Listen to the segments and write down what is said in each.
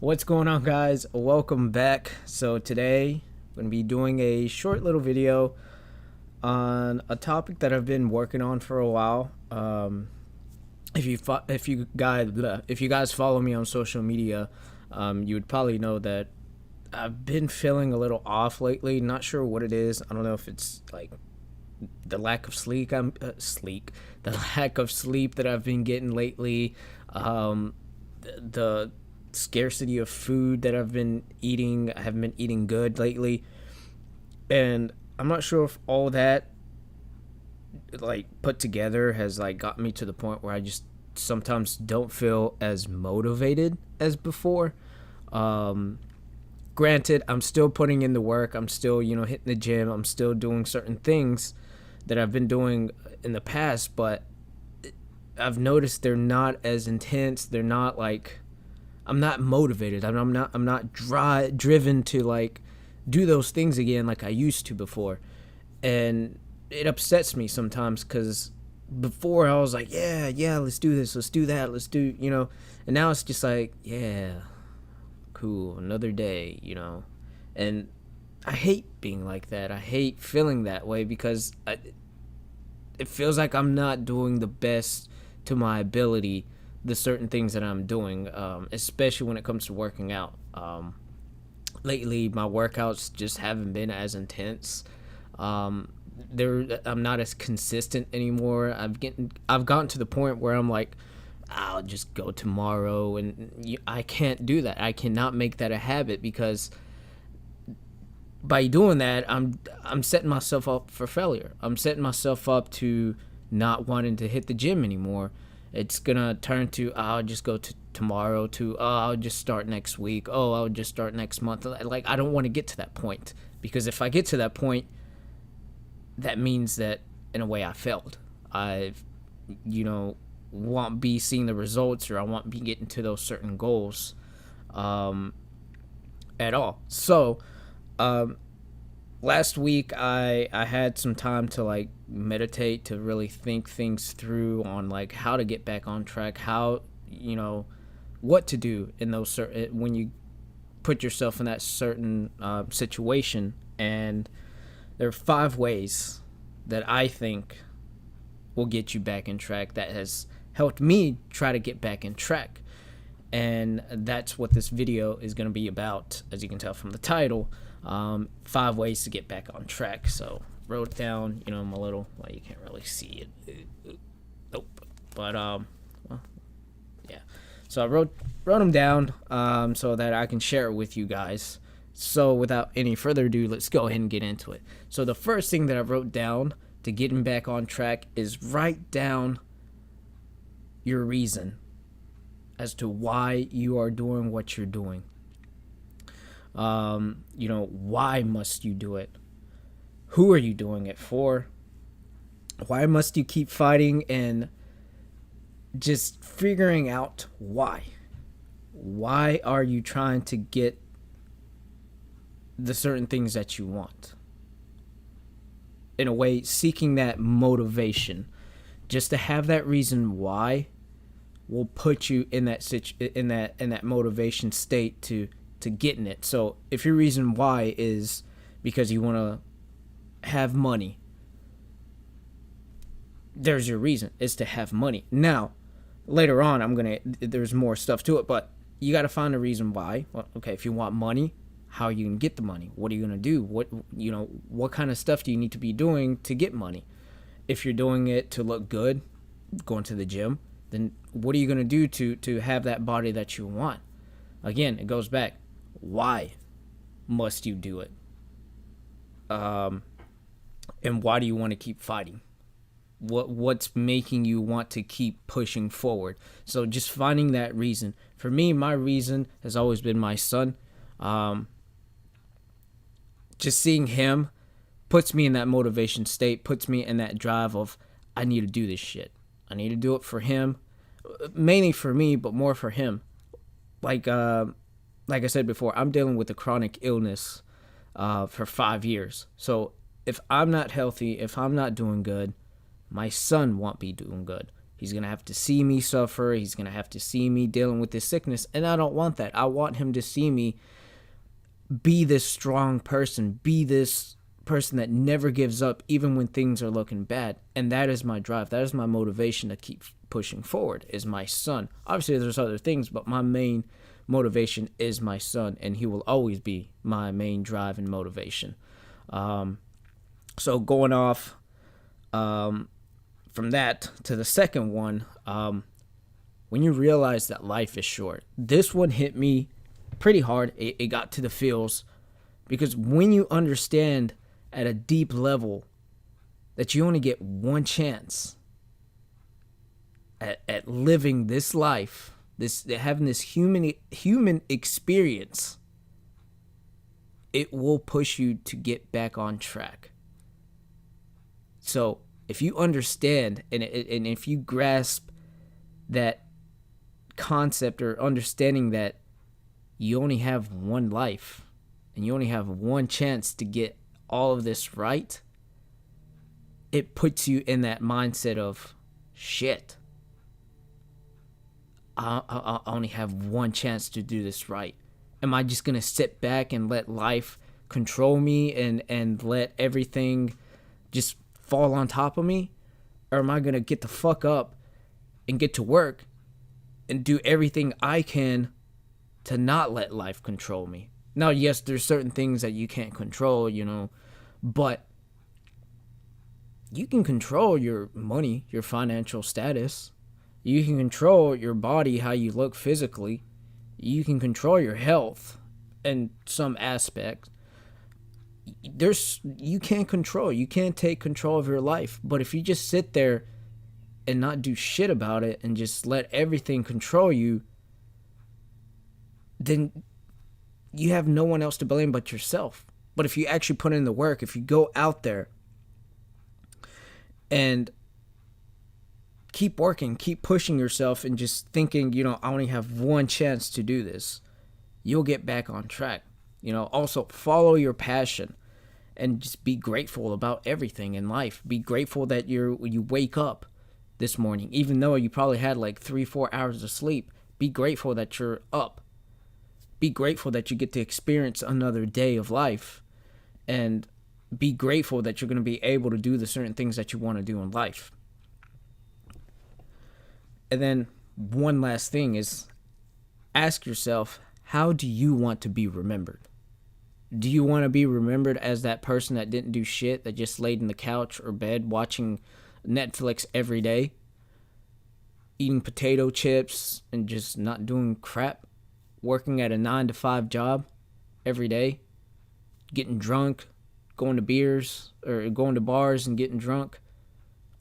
What's going on, guys? Welcome back. So today I'm going to be doing a short little video on a topic that I've been working on for a while. If you guys follow me on social media, you would probably know that I've been feeling a little off lately. Not sure what it is. I don't know if it's like the lack of sleep. The lack of sleep that I've been getting lately. The scarcity of food that I've been eating. I haven't been eating good lately, and I'm not sure if all that like put together has like got me to the point where I just sometimes don't feel as motivated as before. Granted, I'm still putting in the work. I'm still, hitting the gym. I'm still doing certain things that I've been doing in the past, but I've noticed they're not as intense. They're not like, I'm not motivated. I'm not driven to like do those things again like I used to before. And it upsets me sometimes because before I was like, yeah, let's do this, let's do that, let's do, and now it's just like, yeah, cool, another day, and I hate being like that. I hate feeling that way because it feels like I'm not doing the best to my ability the certain things that I'm doing, especially when it comes to working out. Lately, my workouts just haven't been as intense. I'm not as consistent anymore. I've gotten to the point where I'm like, I'll just go tomorrow, and I can't do that. I cannot make that a habit because by doing that, I'm setting myself up for failure. I'm setting myself up to not wanting to hit the gym anymore. It's gonna turn to, I'll just go to tomorrow, to I'll just start next week, I'll just start next month. Like, I don't want to get to that point, because if I get to that point, that means that in a way I failed. I've won't be seeing the results, or I won't be getting to those certain goals at all. So last week I had some time to like meditate, to really think things through on like how to get back on track, how what to do in those certain, when you put yourself in that certain situation. And there are 5 ways that I think will get you back in track, that has helped me try to get back in track. And that's what this video is going to be about, as you can tell from the title. 5 ways to get back on track. So wrote it down, my little, well, you can't really see it. Nope. But well, yeah. So I wrote them down so that I can share it with you guys. So without any further ado, let's go ahead and get into it. So the first thing that I wrote down to getting back on track is write down your reason as to why you are doing what you're doing. Why must you do it? Who are you doing it for? Why must you keep fighting? And just figuring out why. Why are you trying to get the certain things that you want? In a way, seeking that motivation. Just to have that reason why will put you in that motivation state to getting it. So if your reason why is because you want to have money, there's your reason, is to have money. Now, later on, there's more stuff to it, but you got to find a reason why. Well, okay, if you want money, how are you going to get the money? What are you going to do? What kind of stuff do you need to be doing to get money? If you're doing it to look good, going to the gym, then what are you going to do to have that body that you want? Again, it goes back. Why must you do it? And why do you want to keep fighting? What's making you want to keep pushing forward? So just finding that reason. For me, my reason has always been my son. Just seeing him puts me in that motivation state, puts me in that drive of, I need to do this shit. I need to do it for him, mainly for me, but more for him. Like I said before, I'm dealing with a chronic illness for 5 years. So if I'm not healthy, if I'm not doing good, my son won't be doing good. He's going to have to see me suffer. He's going to have to see me dealing with this sickness. And I don't want that. I want him to see me be this strong person, be this person that never gives up even when things are looking bad. And that is my drive. That is my motivation to keep pushing forward, is my son. Obviously, there's other things, but my main motivation is my son, and he will always be my main drive and motivation. So going off from that to the second one, when you realize that life is short, this one hit me pretty hard. It got to the feels, because when you understand at a deep level that you only get one chance at living this life, having this human experience, it will push you to get back on track. So if you understand and if you grasp that concept, or understanding that you only have one life and you only have one chance to get all of this right, it puts you in that mindset of, shit, I only have one chance to do this right. Am I just going to sit back and let life control me and let everything just fall on top of me? Or am I going to get the fuck up and get to work and do everything I can to not let life control me? Now, yes, there's certain things that you can't control, but you can control your money, your financial status. You can control your body, how you look physically. You can control your health in some aspect. You can't take control of your life. But if you just sit there and not do shit about it and just let everything control you, then you have no one else to blame but yourself. But if you actually put in the work, if you go out there and keep working, keep pushing yourself, and just thinking, I only have one chance to do this, you'll get back on track. Also follow your passion and just be grateful about everything in life. Be grateful that you wake up this morning, even though you probably had like 3-4 hours of sleep. Be grateful that you're up. Be grateful that you get to experience another day of life, and be grateful that you're going to be able to do the certain things that you want to do in life. And then one last thing is, ask yourself, how do you want to be remembered? Do you want to be remembered as that person that didn't do shit, that just laid in the couch or bed watching Netflix every day, eating potato chips and just not doing crap, working at a 9-to-5 job every day, getting drunk, going to beers or going to bars and getting drunk?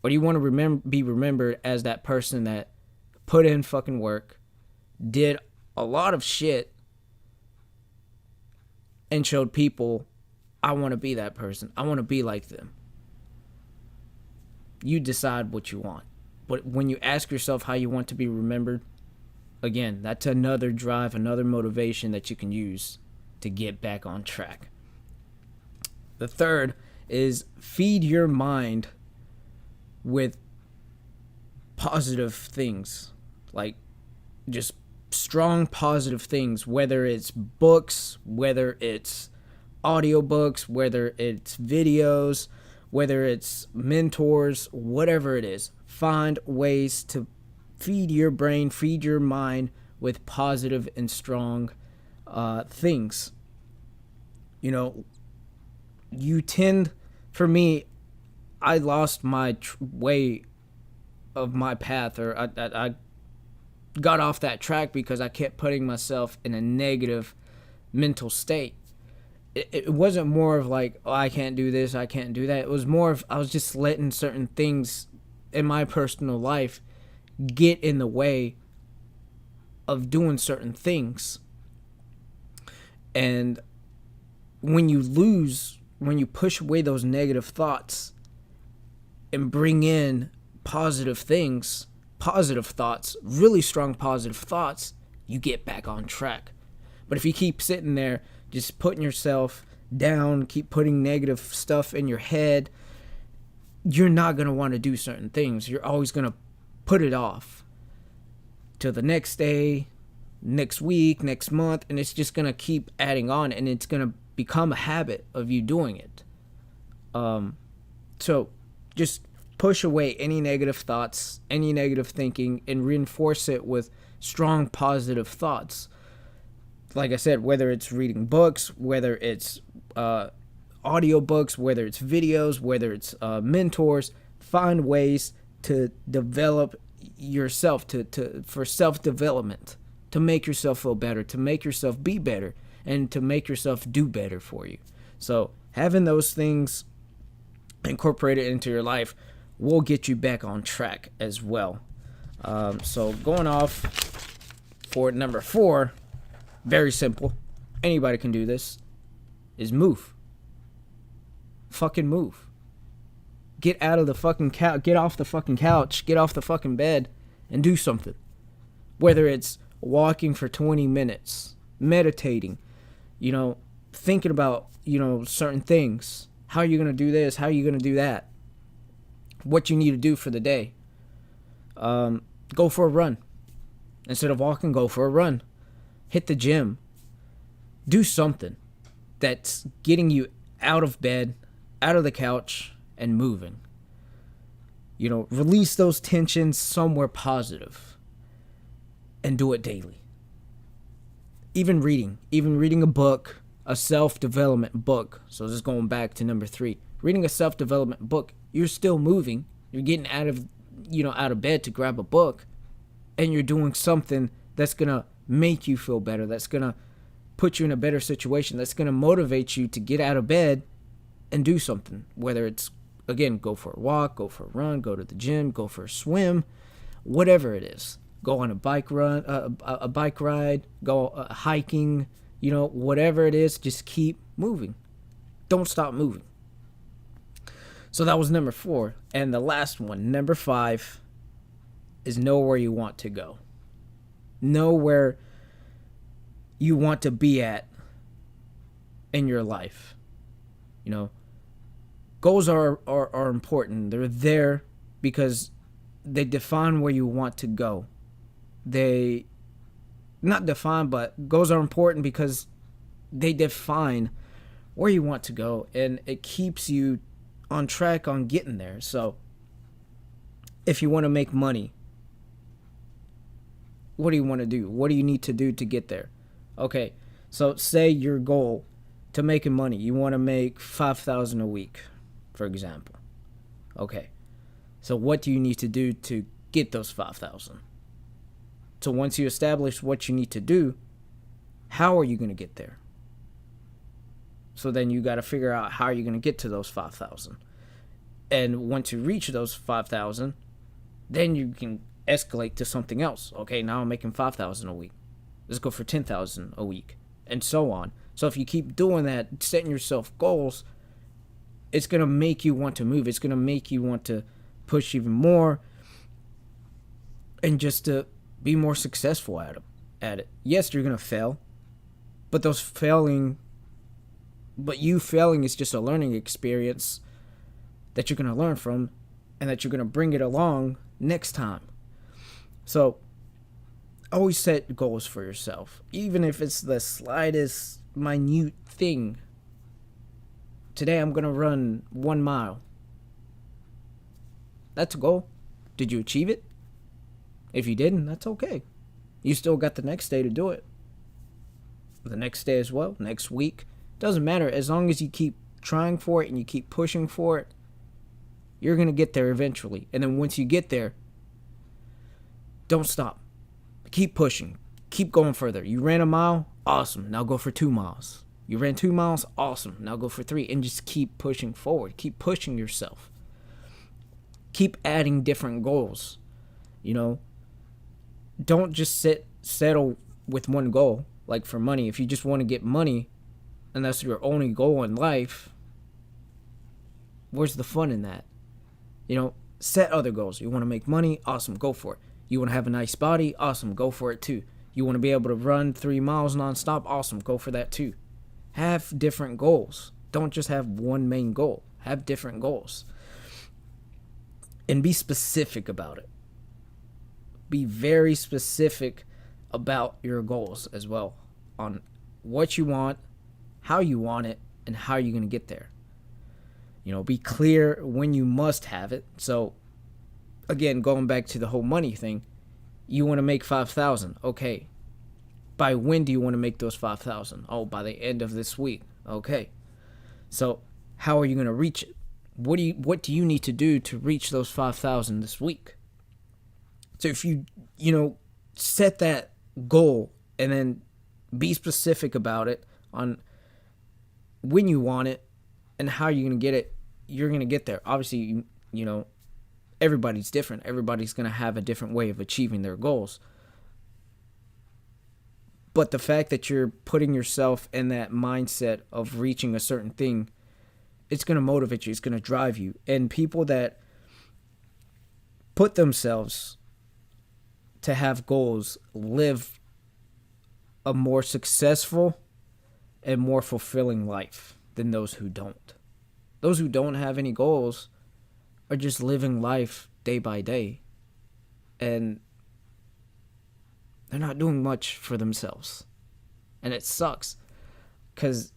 Or do you want to be remembered as that person that put in fucking work, did a lot of shit, and showed people, I want to be that person. I want to be like them. You decide what you want. But when you ask yourself how you want to be remembered, again, that's another drive, another motivation that you can use to get back on track. The third is, feed your mind with positive things, like just strong positive things, whether it's books, whether it's audiobooks, whether it's videos, whether it's mentors, whatever it is. Find ways to feed your brain, feed your mind with positive and strong things. For me, I lost my way of my path, or I got off that track because I kept putting myself in a negative mental state. It wasn't more of like, oh, I can't do this, I can't do that. It was more of, I was just letting certain things in my personal life get in the way of doing certain things. And when you push away those negative thoughts and bring in positive things, positive thoughts, really strong positive thoughts, you get back on track. But if you keep sitting there just putting yourself down, keep putting negative stuff in your head, you're not going to want to do certain things. You're always going to put it off till the next day, next week, next month, and it's just going to keep adding on, and it's going to become a habit of you doing it. So just push away any negative thoughts, any negative thinking, and reinforce it with strong positive thoughts. Like I said, whether it's reading books, whether it's audiobooks, whether it's videos, whether it's mentors, find ways to develop yourself, for self-development, to make yourself feel better, to make yourself be better, and to make yourself do better for you. So having those things incorporated into your life will get you back on track as well. So going off for number 4, very simple, anybody can do this, is move. Fucking move. Get out of the fucking couch, get off the fucking couch, get off the fucking bed, and do something. Whether it's walking for 20 minutes, meditating, thinking about, certain things. How are you going to do this? How are you going to do that? What you need to do for the day. Go for a run. Instead of walking, go for a run. Hit the gym. Do something that's getting you out of bed, out of the couch, and moving. Release those tensions somewhere positive. And do it daily. Even reading a book, a self-development book. So just going back to number 3. Reading a self-development book, you're still moving. You're getting out of bed to grab a book, and you're doing something that's going to make you feel better, that's going to put you in a better situation, that's going to motivate you to get out of bed and do something. Whether it's, again, go for a walk, go for a run, go to the gym, go for a swim, whatever it is. Go on a bike run, a bike ride, go hiking, whatever it is, just keep moving. Don't stop moving. So that was number 4. And the last one, number 5, is know where you want to go. Know where you want to be at in your life. Goals are important. They're there because they define where you want to go. They not define, but goals are important because they define where you want to go, and it keeps you on track on getting there. So if you want to make money, what do you want to do? What do you need to do to get there? Okay, so say your goal to making money, you want to make $5,000 a week, for example. Okay, so what do you need to do to get those $5,000? So once you establish what you need to do, how are you going to get there? So then you got to figure out how you're going to get to those 5,000. And once you reach those 5,000, then you can escalate to something else. Okay, now I'm making 5,000 a week. Let's go for 10,000 a week, and so on. So if you keep doing that, setting yourself goals, it's going to make you want to move. It's going to make you want to push even more, and just to be more successful at it. Yes, you're going to fail, but you failing is just a learning experience that you're going to learn from, and that you're going to bring it along next time. So always set goals for yourself, even if it's the slightest minute thing. Today I'm going to run 1 mile. That's a goal. Did you achieve it? If you didn't, that's okay. You still got the next day to do it. The next day as well, next week. Doesn't matter. As long as you keep trying for it and you keep pushing for it, you're going to get there eventually. And then once you get there, don't stop. Keep pushing. Keep going further. You ran 1 mile? Awesome. Now go for 2 miles. You ran 2 miles? Awesome. Now go for 3. And just keep pushing forward. Keep pushing yourself. Keep adding different goals. Don't just settle with one goal. Like for money. If you just want to get money and that's your only goal in life, where's the fun in that? Set other goals. You want to make money? Awesome. Go for it. You want to have a nice body? Awesome. Go for it too. You want to be able to run 3 miles nonstop? Awesome. Go for that too. Have different goals. Don't just have one main goal. Have different goals. And be specific about it. be very specific about your goals as well, on what you want, how you want it, and how you're going to get there. Be clear when you must have it. So again, going back to the whole money thing, you want to make 5,000. Okay. By when do you want to make those 5,000? Oh, by the end of this week. Okay. So how are you going to reach it? What do you need to do to reach those 5,000 this week? So if you set that goal and then be specific about it on when you want it and how you're going to get it, you're going to get there. Obviously, everybody's different. Everybody's going to have a different way of achieving their goals. But the fact that you're putting yourself in that mindset of reaching a certain thing, it's going to motivate you. It's going to drive you. And people that put themselves to have goals live a more successful and more fulfilling life than those who don't. Those who don't have any goals are just living life day by day, and they're not doing much for themselves. And it sucks, because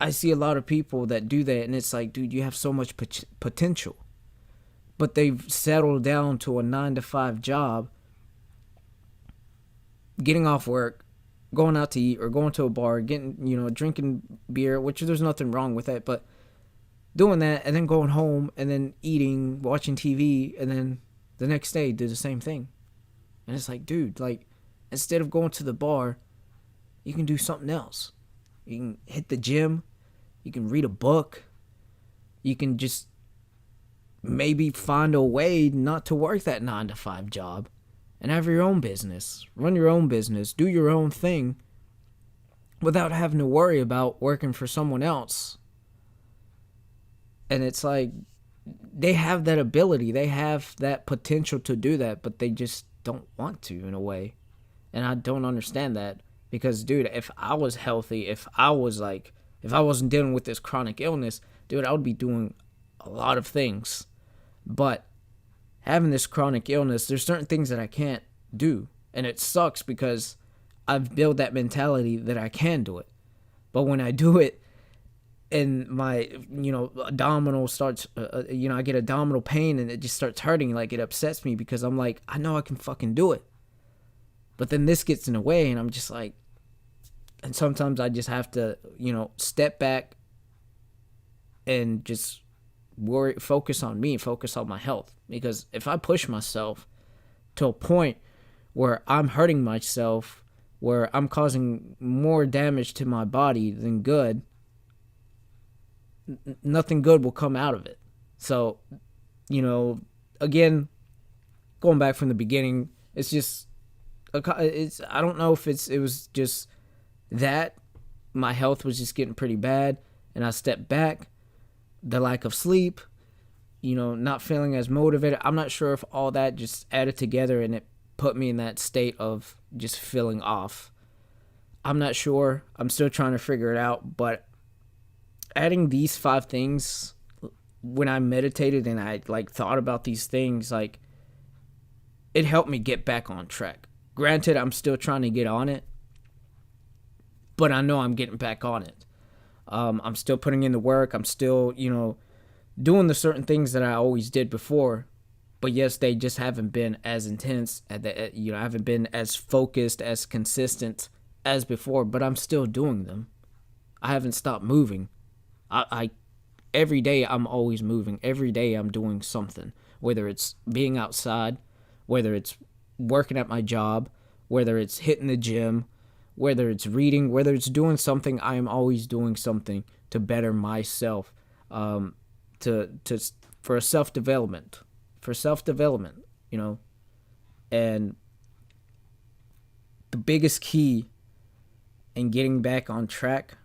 I see a lot of people that do that, and it's like, dude, you have so much potential, but they've settled down to a 9-to-5 job, getting off work, going out to eat, or going to a bar, getting, drinking beer, which there's nothing wrong with that, but doing that and then going home and then eating, watching TV, and then the next day do the same thing. And it's like, dude, like, instead of going to the bar, you can do something else. You can hit the gym, you can read a book, you can just maybe find a way not to work that 9-to-5 job and have your own business, run your own business, do your own thing without having to worry about working for someone else. And it's like, they have that ability, they have that potential to do that, but they just don't want to, in a way. And I don't understand that, because, dude, if I was healthy, if I wasn't dealing with this chronic illness, dude, I would be doing a lot of things. But having this chronic illness, there's certain things that I can't do. And it sucks, because I've built that mentality that I can do it. But when I do it, and my, abdominal starts, I get abdominal pain, and it just starts hurting, like, it upsets me, because I'm like, I know I can fucking do it. But then this gets in the way, and I'm just like, and sometimes I just have to, step back and just focus on me, focus on my health. Because if I push myself to a point where I'm hurting myself, where I'm causing more damage to my body than good, nothing good will come out of it. So, again, going back from the beginning, it's just, I don't know if it was just that my health was just getting pretty bad, and I stepped back, the lack of sleep, not feeling as motivated. I'm not sure if all that just added together and it put me in that state of just feeling off. I'm not sure. I'm still trying to figure it out, but adding these 5 things, when I meditated and I thought about these things, it helped me get back on track. Granted, I'm still trying to get on it, but I know I'm getting back on it. I'm still putting in the work. I'm still, doing the certain things that I always did before. But yes, they just haven't been as intense. I haven't been as focused, as consistent as before. But I'm still doing them. I haven't stopped moving. I every day I'm always moving. Every day I'm doing something. Whether it's being outside, whether it's working at my job, whether it's hitting the gym, whether it's reading, whether it's doing something, I am always doing something to better myself, for self-development, and the biggest key in getting back on track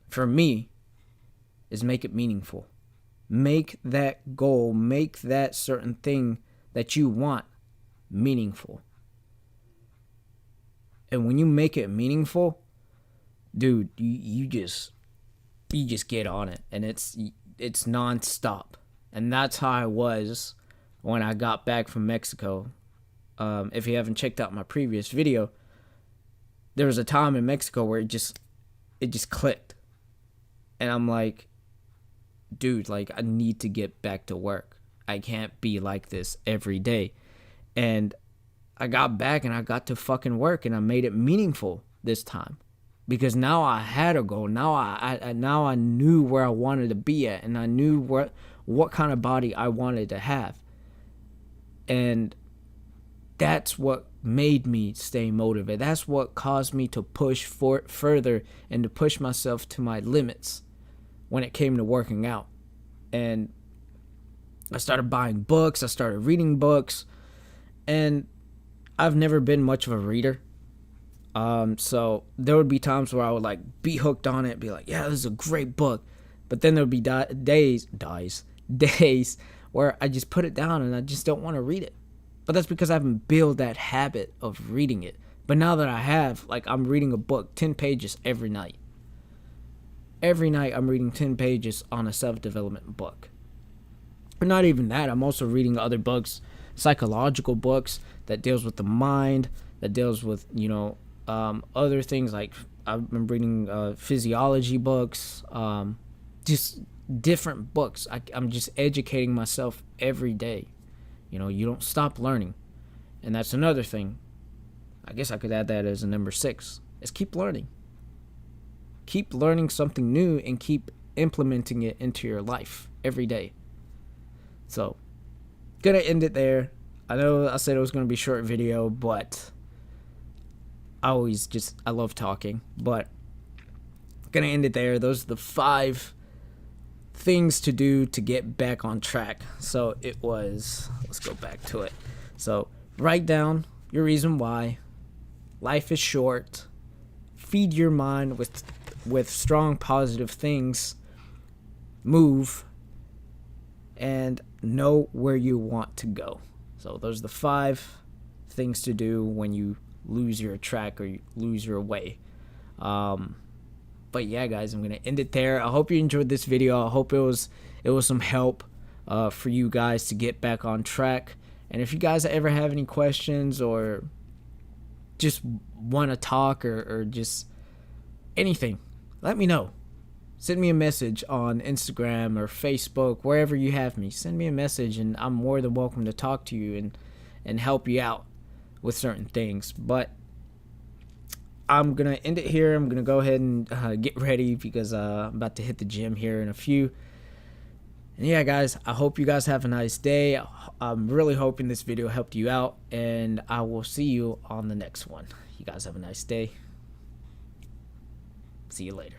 for me is make it meaningful. Make that goal, make that certain thing that you want meaningful. And when you make it meaningful, dude, you just get on it, and it's nonstop. And that's how I was when I got back from Mexico. If you haven't checked out my previous video, there was a time in Mexico where it just clicked, and I'm like, dude, like, I need to get back to work. I can't be like this every day. And I got back and I got to fucking work, and I made it meaningful this time, because now I had a goal. Now I knew where I wanted to be at, and I knew what kind of body I wanted to have. And that's what made me stay motivated. That's what caused me to push further and to push myself to my limits when it came to working out. And I started buying books. I started reading books. And I've never been much of a reader. So there would be times where I would like be hooked on it, be like, yeah, this is a great book. But then there would be days where I just put it down and I just don't want to read it. But that's because I haven't built that habit of reading it. But now that I have, like, I'm reading a book, 10 pages every night. Every night I'm reading 10 pages on a self-development book. But not even that. I'm also reading other books, psychological books that deals with the mind, that deals with, other things. Like, I've been reading physiology books, just different books. I'm just educating myself every day. You don't stop learning. And that's another thing. I guess I could add that as a number 6, is keep learning. Keep learning something new and keep implementing it into your life every day. So, gonna end it there. I know I said it was gonna be a short video, but I love talking. But gonna end it there. Those are the 5 things to do to get back on track. So it was, let's go back to it. So write down your reason why. Life is short. Feed your mind with strong positive things. Move. And know where you want to go. So those are the 5 things to do when you lose your track or you lose your way. But yeah, guys, I'm gonna end it there. I hope you enjoyed this video. I hope it was some help for you guys to get back on track. And if you guys ever have any questions or just want to talk or just anything, let me know. Send me a message on Instagram or Facebook, wherever you have me. Send me a message, and I'm more than welcome to talk to you and help you out with certain things. But I'm going to end it here. I'm going to go ahead and get ready because I'm about to hit the gym here in a few. And yeah, guys, I hope you guys have a nice day. I'm really hoping this video helped you out, and I will see you on the next one. You guys have a nice day. See you later.